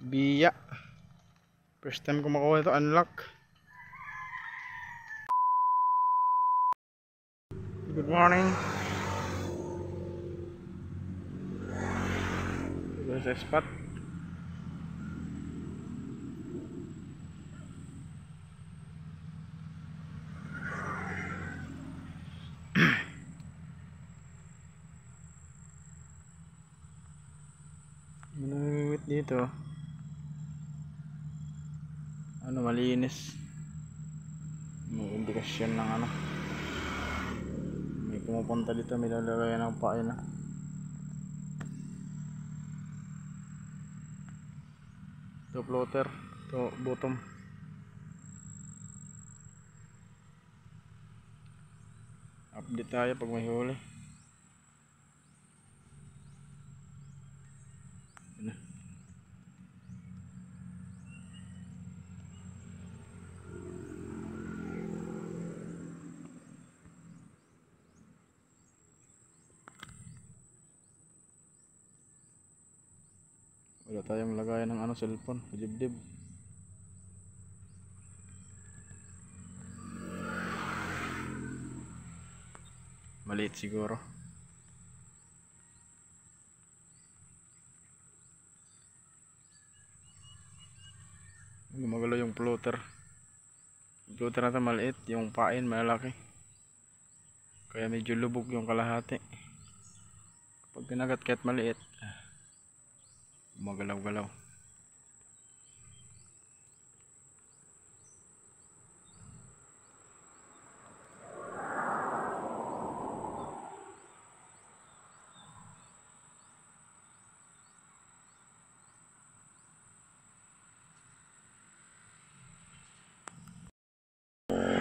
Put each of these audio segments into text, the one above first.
Biya. First time ko makuha ito, unlock. Good morning. Ito sa spot. Manungiwit dito. Malinis. May indikasyon ng may pumupunta dito, may lalagayan ng pain na. Ito floater, ito bottom. Update tayo pag may huli. Wala tayong lagayan ng cellphone, dibdib. Maliit siguro. Gumagalaw yung floater. Yung floater natin maliit, yung pain malaki. Kaya medyo lubog yung kalahati. Pag kinagat kahit maliit, gumagalaw-galaw.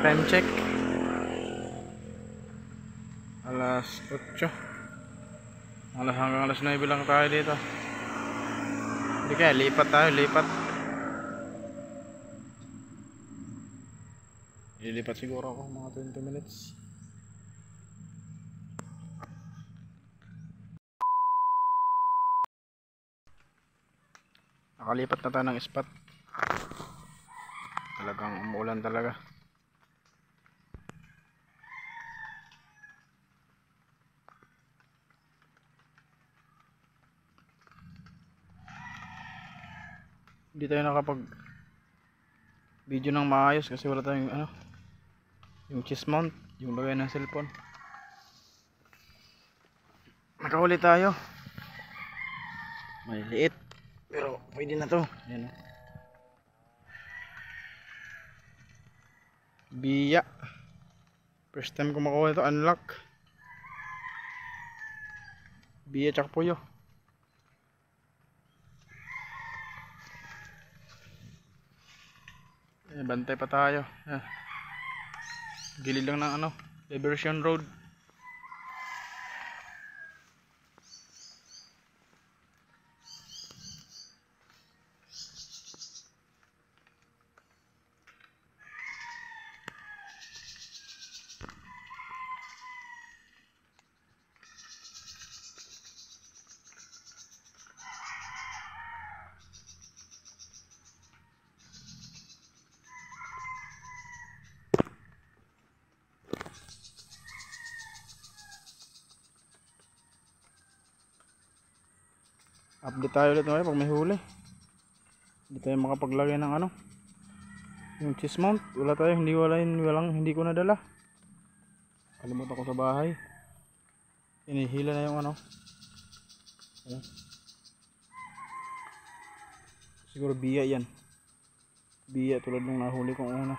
Time check, alas 8. Hanggang alas 9 lang tayo dito. Hindi kaya lipat tayo, lipat. Lilipat siguro ako mga 20 minutes. Nakalipat na tayo ng spot. Talagang umuulan talaga. Hindi tayo nakapag video ng maayos kasi wala tayong yung chest mount, yung lagay ng cellphone. Nakahuli tayo. Maliliit pero pwede na to. Ayan. Biya. First time ko makuha ito, unlock. Biya tsaka puyo. Bantay pa tayo. Gilid lang ng diversion road. Update tayo ulit pag may huli. Hindi tayo makapaglagay ng yung chest mount. Wala tayo, hindi ko nadala. Kalimutan ko sa bahay. Inihila na yung Ayan. Siguro biya yan. Biya tulad nung nahuli kong una.